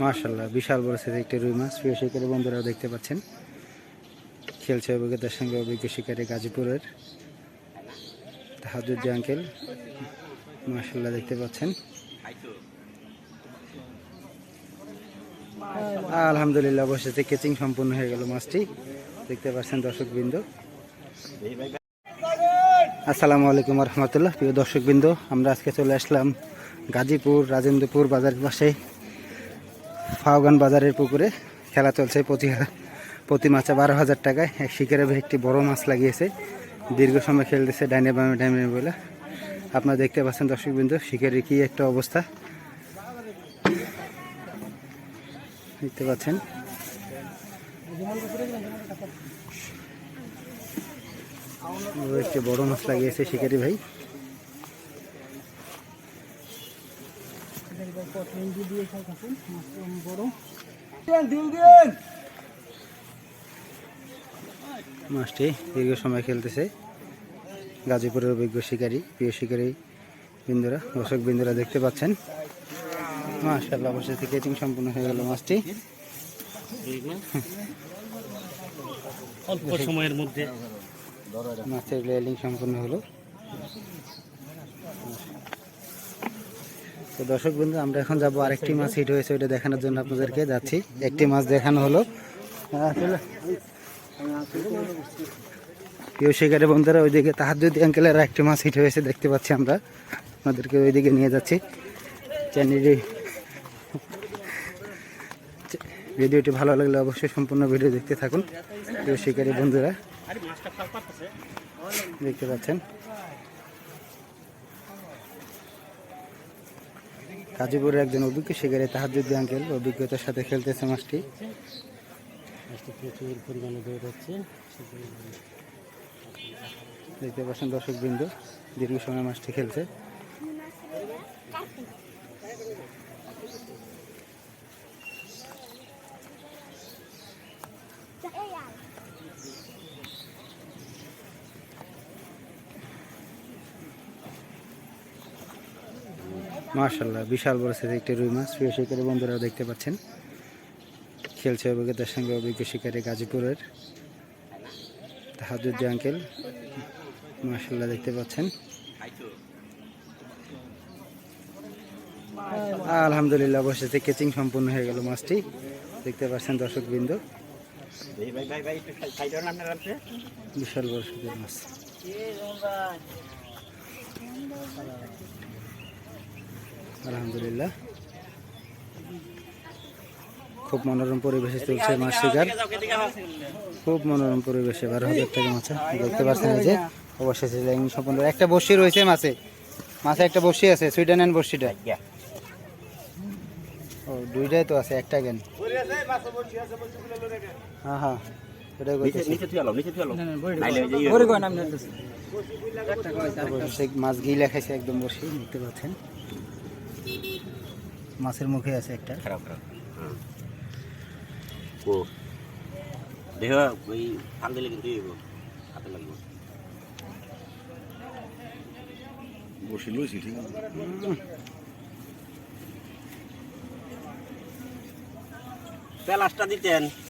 মাশাআল্লাহ বিশাল বড় সাইজের একটি রুই মাছ। প্রিয় শিকারী বন্ধুরাও দেখতে পাচ্ছেন, খেলছে অভিজ্ঞতার সঙ্গে অভিজ্ঞ শিকারী গাজীপুরের তাহাজ্জুদ আঙ্কেল। মাশাআল্লাহ দেখতে পাচ্ছেন, আলহামদুলিল্লাহ অবশেষে কেচিং সম্পূর্ণ হয়ে গেল মাছটি। দেখতে পাচ্ছেন দর্শকবৃন্দ। আসসালামু আলাইকুম রহমতুল্লাহ। প্রিয় দর্শকবৃন্দ, আমরা আজকে চলে আসলাম গাজীপুর রাজেন্দ্রপুর বাজারের পাশে ফাওগান বাজারের পুকুরে। খেলা চলছে প্রতি মাছে 12,000 টাকায়। এক শিকারে ভাই একটি বড় মাছ লাগিয়েছে, দীর্ঘ সময় খেলতেছে ডাইনে বামে ডাইনে বলে। আপনারা দেখতে পাচ্ছেন দর্শকবৃন্দ শিকারের কি একটা অবস্থা দেখতে পাচ্ছেন। একটি বড় মাছ লাগিয়েছে শিকারি ভাই। মাছটি দীর্ঘ সময় খেলতেছে গাজীপুরের অভিজ্ঞ শিকারী। প্রিয় শিকারী বিন্দুরা, দর্শক বিন্দুরা দেখতে পাচ্ছেন। মাশাআল্লাহ অবশেষে কেচিং সম্পূর্ণ হয়ে গেল মাছটি। অল্প সময়ের মধ্যে মাছের লেয়ারিং সম্পূর্ণ হলো। তো দর্শক বন্ধু, আমরা এখন যাবো আরেকটি মাছ হিট হয়েছে ওইটা দেখানোর জন্য আপনাদেরকে যাচ্ছি। একটি মাছ দেখানো হলো। প্রিয় শিকারী বন্ধুরা, ওইদিকে তাহাজ্জুদ আঙ্কেলের একটি মাছ হিট হয়েছে দেখতে পাচ্ছি আমরা। আপনাদেরকে ওইদিকে নিয়ে যাচ্ছি। চ্যানেলটি ভিডিওটি ভালো লাগলে অবশ্যই সম্পূর্ণ ভিডিও দেখতে থাকুন। প্রিয় শিকারী বন্ধুরা দেখতে পাচ্ছেন, গাজীপুরের একজন অভিজ্ঞ শিকারী তাহাজ্জুদ আঙ্কেল অভিজ্ঞতার সাথে খেলতেছে মাছটি। প্রচুর পরিমাণে দৌড় হচ্ছে। দেখতে পাচ্ছেন দর্শকবৃন্দ, দীর্ঘ সময় মাছটি খেলছে। মাশাআল্লাহ বিশাল বড় সাইজের একটি রুই মাছ। প্রিয় শিকারী বন্ধুরাও দেখতে পাচ্ছেন, খেলছে অভিজ্ঞতার সঙ্গে অভিজ্ঞ শিকারী গাজীপুরের তাহাজ্জুদ আঙ্কেল। মাশাআল্লাহ দেখতে পাচ্ছেন, আলহামদুলিল্লাহ অবশেষে কেচিং সম্পূর্ণ হয়ে গেল মাছটি। দেখতে পাচ্ছেন দর্শকবৃন্দ, বিশাল বড় সাইজের মাছ। আলহামদুলিল্লাহ খুব মনোরম পরিবেশে চলছে মাছ শিকার। খুব মনোরম পরিবেশে 12,000 টাকা মাছ দেখতে পাচ্ছেন। এই যে অবশেষে সম্পূর্ণ একটা বড়শি রয়েছে মাছে। মাছে একটা বড়শি আছে, সুইডেন বড়শিটা। ও দুইটাই তো আছে, একটা কেন? হ্যাঁ হ্যাঁ ওটাই মাছ ঘি লেখাইছে একদম বড়শি। দেখতে পাচ্ছেন মাছের মুখে আছে একটা। দেহ ওই ফান দিলে কিন্তু হাতে লাগবে। বসে লইছি ঠিক আছে। প্যালাসটা দিতেন।